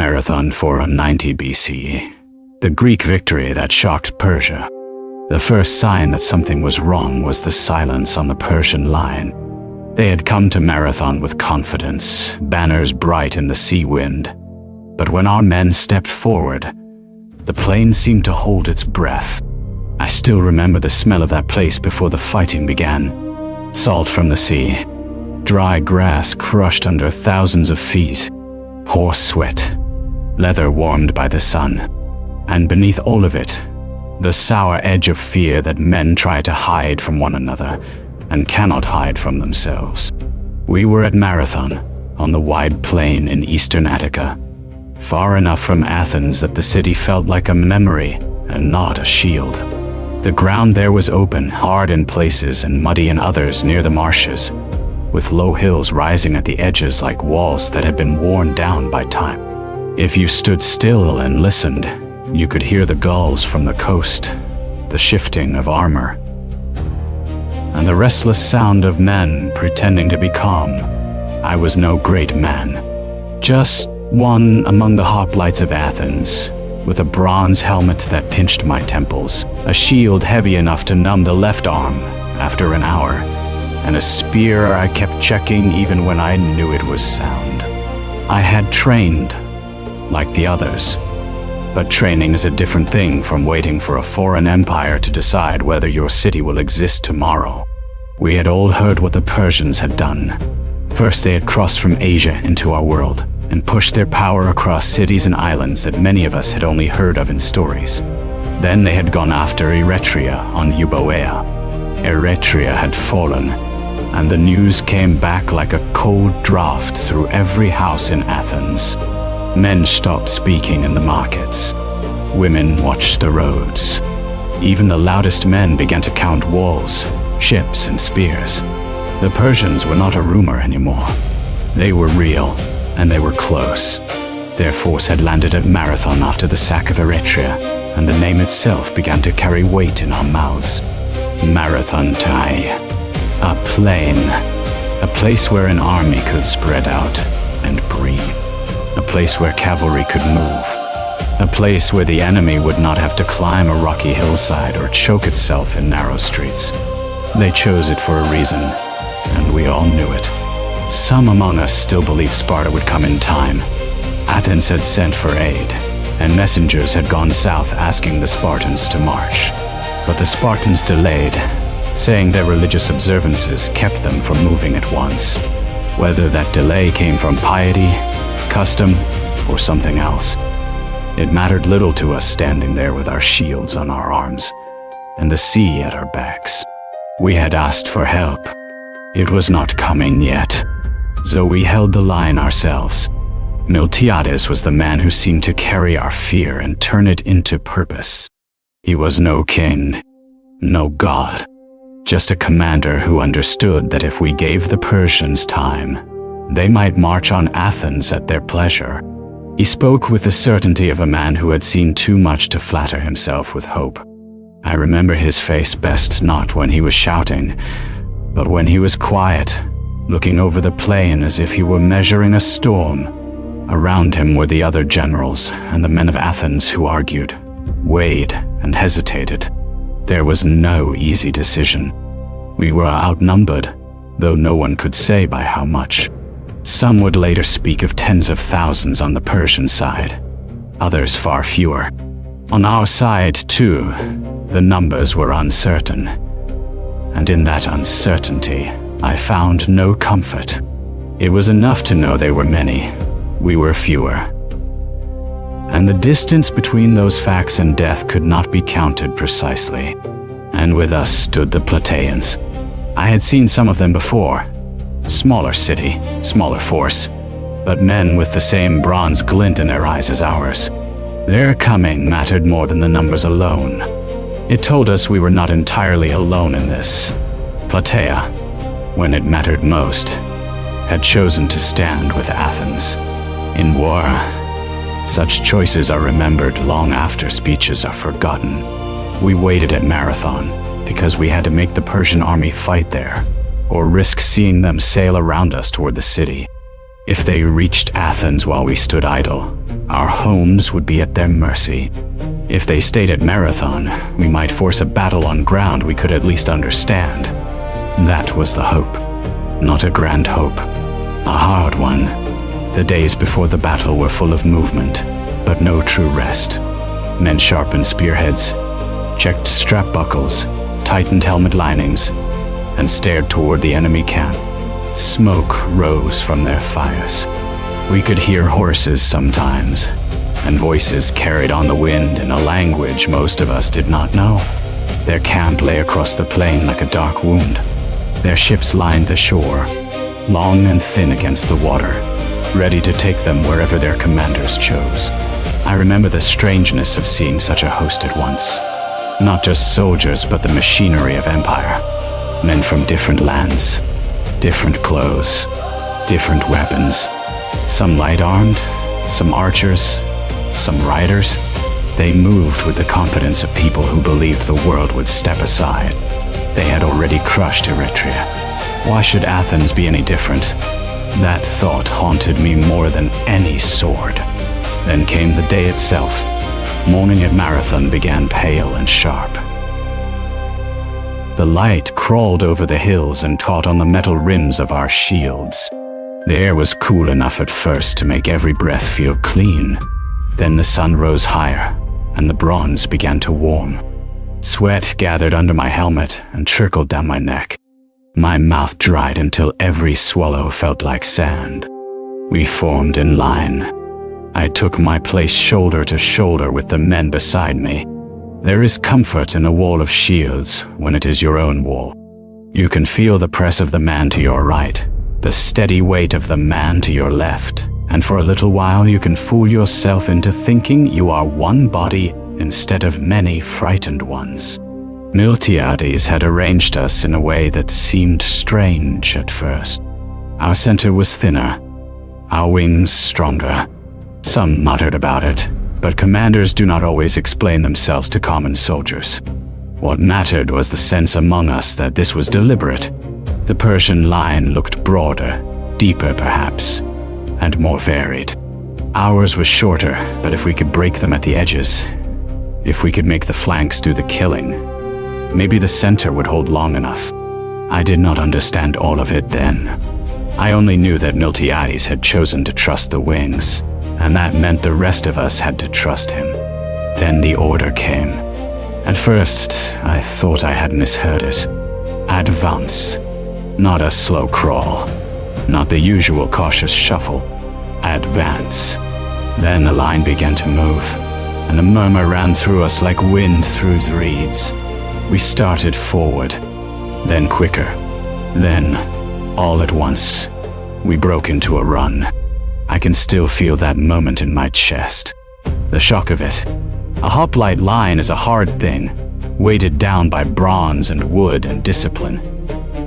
Marathon 490 BCE, the Greek victory that shocked Persia. The first sign that something was wrong was the silence on the Persian line. They had come to Marathon with confidence, banners bright in the sea wind. But when our men stepped forward, the plain seemed to hold its breath. I still remember the smell of that place before the fighting began. Salt from the sea, dry grass crushed under thousands of feet, horse sweat, leather warmed by the sun, and beneath all of it, the sour edge of fear that men try to hide from one another and cannot hide from themselves. We were at Marathon, on the wide plain in eastern Attica, far enough from Athens that the city felt like a memory and not a shield. The ground there was open, hard in places and muddy in others near the marshes, with low hills rising at the edges like walls that had been worn down by time. If you stood still and listened, you could hear the gulls from the coast, the shifting of armor, and the restless sound of men pretending to be calm. I was no great man, just one among the hoplites of Athens, with a bronze helmet that pinched my temples, a shield heavy enough to numb the left arm after an hour, and a spear I kept checking even when I knew it was sound. I had trained, like the others, but training is a different thing from waiting for a foreign empire to decide whether your city will exist tomorrow. We had all heard what the Persians had done. First, they had crossed from Asia into our world and pushed their power across cities and islands that many of us had only heard of in stories. Then they had gone after Eretria on Euboea. Eretria had fallen, and the news came back like a cold draught through every house in Athens. Men stopped speaking in the markets. Women watched the roads. Even the loudest men began to count walls, ships, and spears. The Persians were not a rumor anymore. They were real, and they were close. Their force had landed at Marathon after the sack of Eretria, and the name itself began to carry weight in our mouths. Marathon Tai. A plain. A place where an army could spread out and breathe. A place where cavalry could move. A place where the enemy would not have to climb a rocky hillside or choke itself in narrow streets. They chose it for a reason, and we all knew it. Some among us still believed Sparta would come in time. Athens had sent for aid, and messengers had gone south asking the Spartans to march. But the Spartans delayed, saying their religious observances kept them from moving at once. Whether that delay came from piety, custom, or something else, it mattered little to us standing there with our shields on our arms and the sea at our backs. We had asked for help. It was not coming yet, so we held the line ourselves. Miltiades was the man who seemed to carry our fear and turn it into purpose. He was no king, no god, just a commander who understood that if we gave the Persians time, they might march on Athens at their pleasure. He spoke with the certainty of a man who had seen too much to flatter himself with hope. I remember his face best not when he was shouting, but when he was quiet, looking over the plain as if he were measuring a storm. Around him were the other generals and the men of Athens who argued, weighed, and hesitated. There was no easy decision. We were outnumbered, though no one could say by how much. Some would later speak of tens of thousands on the Persian side, others far fewer. On our side, too, the numbers were uncertain. And in that uncertainty, I found no comfort. It was enough to know they were many, we were fewer. And the distance between those facts and death could not be counted precisely. And with us stood the Plataeans. I had seen some of them before. Smaller city, smaller force, but men with the same bronze glint in their eyes as ours. Their coming mattered more than the numbers alone. It told us we were not entirely alone in this. Plataea, when it mattered most, had chosen to stand with Athens. In war, such choices are remembered long after speeches are forgotten. We waited at Marathon because we had to make the Persian army fight there, or risk seeing them sail around us toward the city. If they reached Athens while we stood idle, Our homes would be at their mercy. If they stayed at Marathon, we might force a battle on ground we could at least understand. That was the hope. Not a grand hope. A hard one. The days before the battle were full of movement, but no true rest. Men sharpened spearheads, checked strap buckles, tightened helmet linings, and stared toward the enemy camp. Smoke rose from their fires. We could hear horses sometimes, and voices carried on the wind in a language most of us did not know. Their camp lay across the plain like a dark wound. Their ships lined the shore, long and thin against the water, ready to take them wherever their commanders chose. I remember the strangeness of seeing such a host at once. Not just soldiers, but the machinery of empire. Men from different lands, different clothes, different weapons. Some light-armed, some archers, some riders. They moved with the confidence of people who believed the world would step aside. They had already crushed Eretria. Why should Athens be any different? That thought haunted me more than any sword. Then came the day itself. Morning at Marathon began pale and sharp. The light crawled over the hills and caught on the metal rims of our shields. The air was cool enough at first to make every breath feel clean. Then the sun rose higher, and the bronze began to warm. Sweat gathered under my helmet and trickled down my neck. My mouth dried until every swallow felt like sand. We formed in line. I took my place shoulder to shoulder with the men beside me. There is comfort in a wall of shields when it is your own wall. You can feel the press of the man to your right, the steady weight of the man to your left, and for a little while you can fool yourself into thinking you are one body instead of many frightened ones. Miltiades had arranged us in a way that seemed strange at first. Our center was thinner, our wings stronger. Some muttered about it, but commanders do not always explain themselves to common soldiers. What mattered was the sense among us that this was deliberate. The Persian line looked broader, deeper perhaps, and more varied. Ours was shorter, but if we could break them at the edges, if we could make the flanks do the killing, maybe the center would hold long enough. I did not understand all of it then. I only knew that Miltiades had chosen to trust the wings, and that meant the rest of us had to trust him. Then the order came. At first, I thought I had misheard it. Advance. Not a slow crawl. Not the usual cautious shuffle. Advance. Then the line began to move, and a murmur ran through us like wind through the reeds. We started forward, then quicker. Then, all at once, we broke into a run. I can still feel that moment in my chest. The shock of it. A hoplite line is a hard thing, weighted down by bronze and wood and discipline.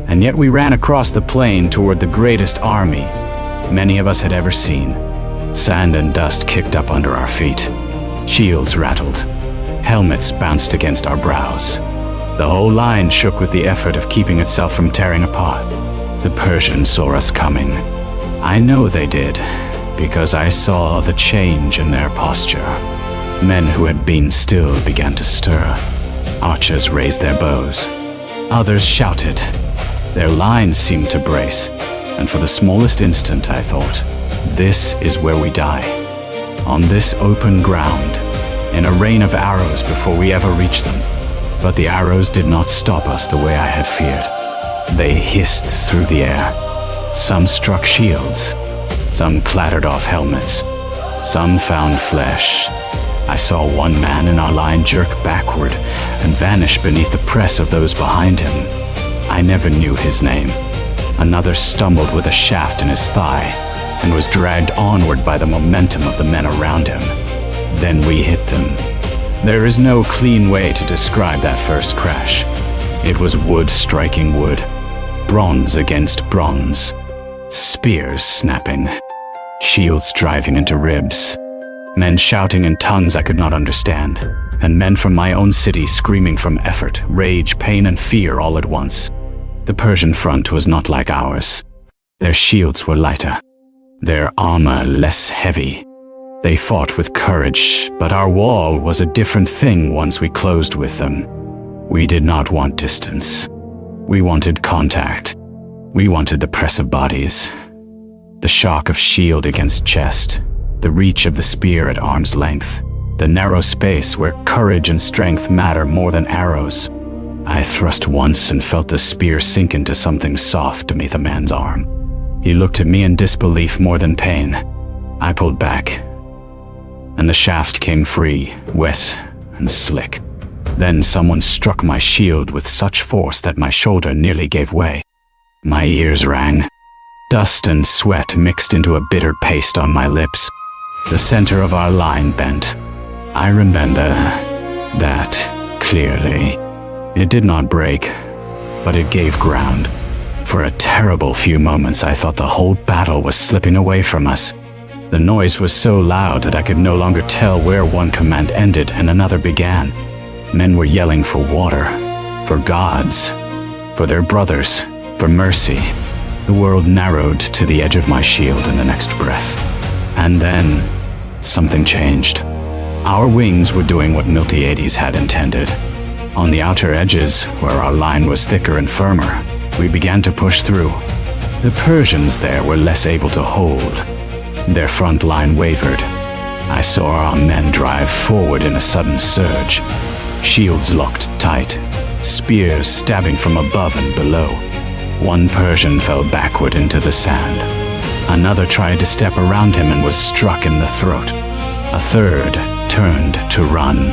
And yet we ran across the plain toward the greatest army many of us had ever seen. Sand and dust kicked up under our feet. Shields rattled. Helmets bounced against our brows. The whole line shook with the effort of keeping itself from tearing apart. The Persians saw us coming. I know they did, because I saw the change in their posture. Men who had been still began to stir. Archers raised their bows. Others shouted. Their lines seemed to brace, and for the smallest instant I thought, this is where we die. On this open ground, in a rain of arrows before we ever reached them. But the arrows did not stop us the way I had feared. They hissed through the air. Some struck shields. Some clattered off helmets. Some found flesh. I saw one man in our line jerk backward and vanish beneath the press of those behind him. I never knew his name. Another stumbled with a shaft in his thigh and was dragged onward by the momentum of the men around him. Then we hit them. There is no clean way to describe that first crash. It was wood striking wood, bronze against bronze, spears snapping, shields driving into ribs, men shouting in tongues I could not understand, and men from my own city screaming from effort, rage, pain, and fear all at once. The Persian front was not like ours. Their shields were lighter, their armor less heavy. They fought with courage, but our wall was a different thing once we closed with them. We did not want distance. We wanted contact. We wanted the press of bodies, the shock of shield against chest, the reach of the spear at arm's length, the narrow space where courage and strength matter more than arrows. I thrust once and felt the spear sink into something soft beneath a man's arm. He looked at me in disbelief more than pain. I pulled back, and the shaft came free, wet and slick. Then someone struck my shield with such force that my shoulder nearly gave way. My ears rang. Dust and sweat mixed into a bitter paste on my lips. The center of our line bent. I remember that clearly. It did not break, but it gave ground. For a terrible few moments, I thought the whole battle was slipping away from us. The noise was so loud that I could no longer tell where one command ended and another began. Men were yelling for water, for gods, for their brothers, for mercy. The world narrowed to the edge of my shield in the next breath. And then, something changed. Our wings were doing what Miltiades had intended. On the outer edges, where our line was thicker and firmer, we began to push through. The Persians there were less able to hold. Their front line wavered. I saw our men drive forward in a sudden surge. Shields locked tight, spears stabbing from above and below. One Persian fell backward into the sand. Another tried to step around him and was struck in the throat. A third turned to run.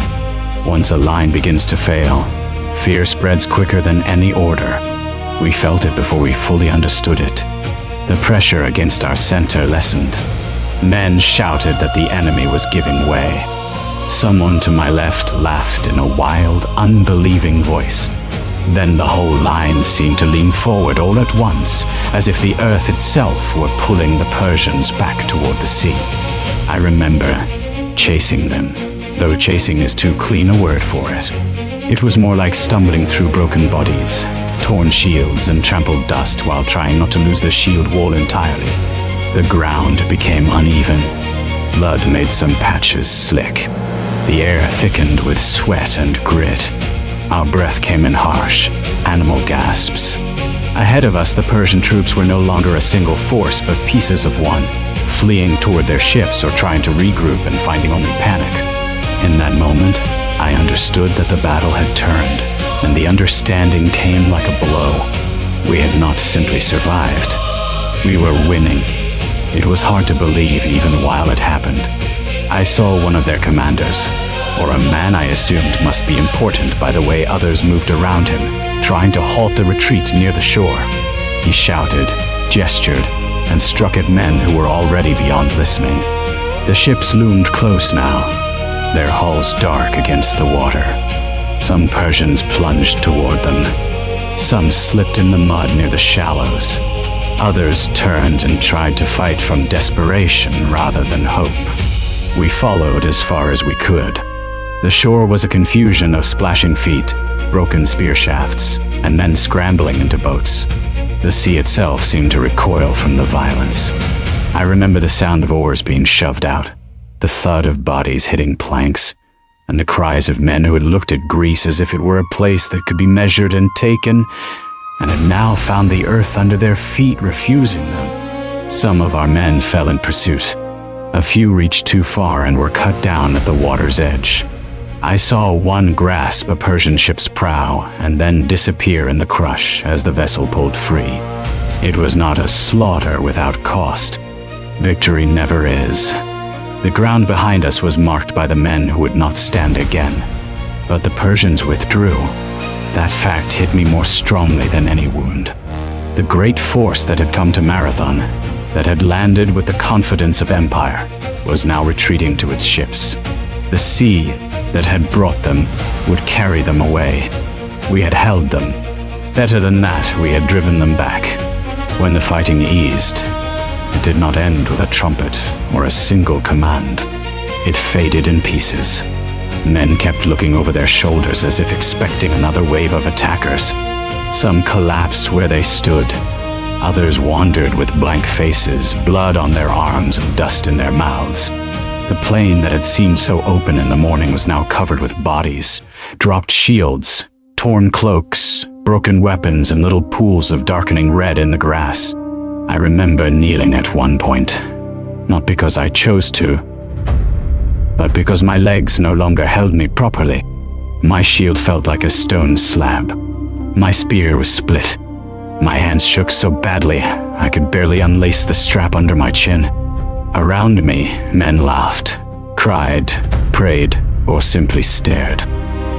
Once a line begins to fail, fear spreads quicker than any order. We felt it before we fully understood it. The pressure against our center lessened. Men shouted that the enemy was giving way. Someone to my left laughed in a wild, unbelieving voice. Then the whole line seemed to lean forward all at once, as if the earth itself were pulling the Persians back toward the sea. I remember chasing them, though chasing is too clean a word for it. It was more like stumbling through broken bodies, torn shields, and trampled dust while trying not to lose the shield wall entirely. The ground became uneven. Blood made some patches slick. The air thickened with sweat and grit. Our breath came in harsh, animal gasps. Ahead of us, the Persian troops were no longer a single force, but pieces of one, fleeing toward their ships or trying to regroup and finding only panic. In that moment, I understood that the battle had turned, and the understanding came like a blow. We had not simply survived. We were winning. It was hard to believe even while it happened. I saw one of their commanders, or a man I assumed must be important by the way others moved around him, trying to halt the retreat near the shore. He shouted, gestured, and struck at men who were already beyond listening. The ships loomed close now, their hulls dark against the water. Some Persians plunged toward them. Some slipped in the mud near the shallows. Others turned and tried to fight from desperation rather than hope. We followed as far as we could. The shore was a confusion of splashing feet, broken spear shafts, and men scrambling into boats. The sea itself seemed to recoil from the violence. I remember the sound of oars being shoved out, the thud of bodies hitting planks, and the cries of men who had looked at Greece as if it were a place that could be measured and taken, and had now found the earth under their feet refusing them. Some of our men fell in pursuit. A few reached too far and were cut down at the water's edge. I saw one grasp a Persian ship's prow and then disappear in the crush as the vessel pulled free. It was not a slaughter without cost. Victory never is. The ground behind us was marked by the men who would not stand again. But the Persians withdrew. That fact hit me more strongly than any wound. The great force that had come to Marathon, that had landed with the confidence of empire, was now retreating to its ships. The sea that had brought them would carry them away. We had held them. Better than that, we had driven them back. When the fighting eased, it did not end with a trumpet or a single command. It faded in pieces. Men kept looking over their shoulders as if expecting another wave of attackers. Some collapsed where they stood. Others wandered with blank faces, blood on their arms and dust in their mouths. The plain that had seemed so open in the morning was now covered with bodies, dropped shields, torn cloaks, broken weapons, and little pools of darkening red in the grass. I remember kneeling at one point, not because I chose to, but because my legs no longer held me properly. My shield felt like a stone slab. My spear was split. My hands shook so badly I could barely unlace the strap under my chin. Around me, men laughed, cried, prayed, or simply stared.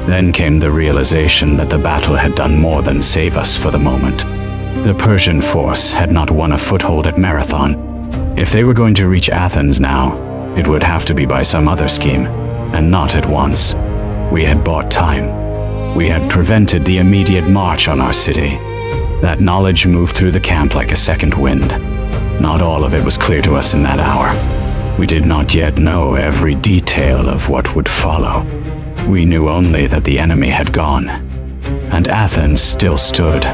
Then came the realization that the battle had done more than save us for the moment. The Persian force had not won a foothold at Marathon. If they were going to reach Athens now, it would have to be by some other scheme, and not at once. We had bought time. We had prevented the immediate march on our city. That knowledge moved through the camp like a second wind. Not all of it was clear to us in that hour. We did not yet know every detail of what would follow. We knew only that the enemy had gone, and Athens still stood.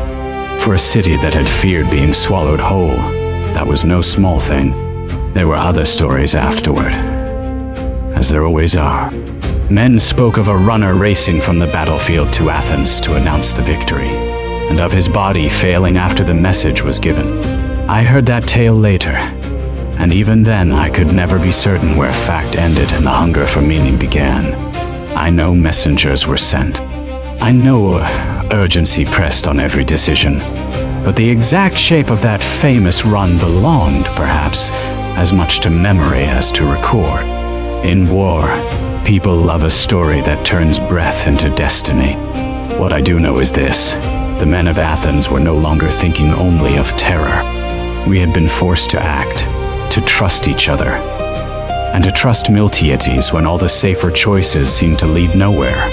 For a city that had feared being swallowed whole, that was no small thing. There were other stories afterward, as there always are. Men spoke of a runner racing from the battlefield to Athens to announce the victory, and of his body failing after the message was given. I heard that tale later, and even then I could never be certain where fact ended and the hunger for meaning began. I know messengers were sent. I know urgency pressed on every decision, but the exact shape of that famous run belonged, perhaps, as much to memory as to record. In war, people love a story that turns breath into destiny. What I do know is this: the men of Athens were no longer thinking only of terror. We had been forced to act, to trust each other, and to trust Miltiades when all the safer choices seemed to lead nowhere.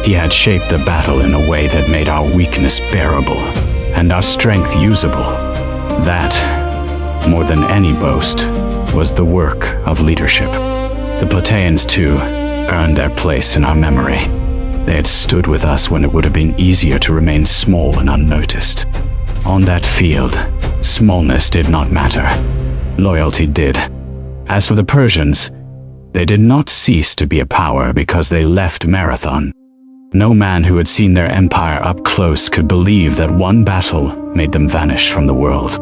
He had shaped the battle in a way that made our weakness bearable, and our strength usable. That, more than any boast, was the work of leadership. The Plataeans, too, earned their place in our memory. They had stood with us when it would have been easier to remain small and unnoticed. On that field, smallness did not matter. Loyalty did. As for the Persians, they did not cease to be a power because they left Marathon. No man who had seen their empire up close could believe that one battle made them vanish from the world.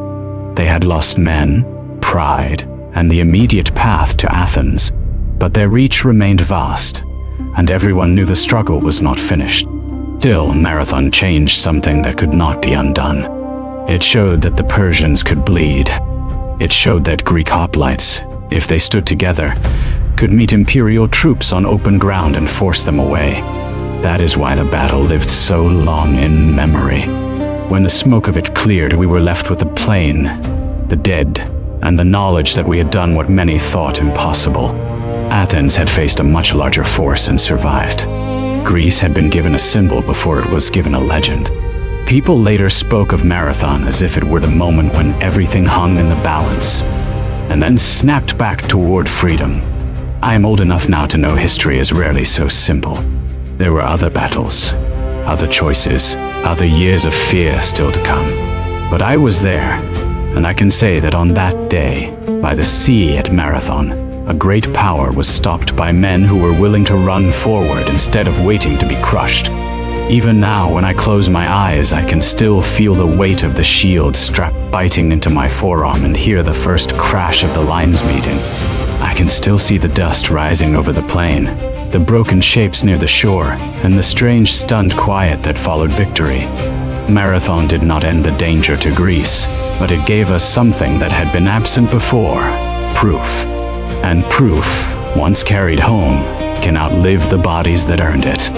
They had lost men, pride, and the immediate path to Athens, but their reach remained vast, and everyone knew the struggle was not finished. Still, Marathon changed something that could not be undone. It showed that the Persians could bleed. It showed that Greek Hoplites, if they stood together, could meet imperial troops on open ground and force them away. That is why the battle lived so long in memory. When the smoke of it cleared, we were left with the plain, the dead, and the knowledge that we had done what many thought impossible. Athens had faced a much larger force and survived. Greece had been given a symbol before it was given a legend. People later spoke of Marathon as if it were the moment when everything hung in the balance, and then snapped back toward freedom. I am old enough now to know history is rarely so simple. There were other battles, other choices, other years of fear still to come. But I was there, and I can say that on that day, by the sea at Marathon, a great power was stopped by men who were willing to run forward instead of waiting to be crushed. Even now, when I close my eyes, I can still feel the weight of the shield strap biting into my forearm and hear the first crash of the lines meeting. I can still see the dust rising over the plain, the broken shapes near the shore, and the strange stunned quiet that followed victory. Marathon did not end the danger to Greece, but it gave us something that had been absent before: proof. And proof, once carried home, can outlive the bodies that earned it.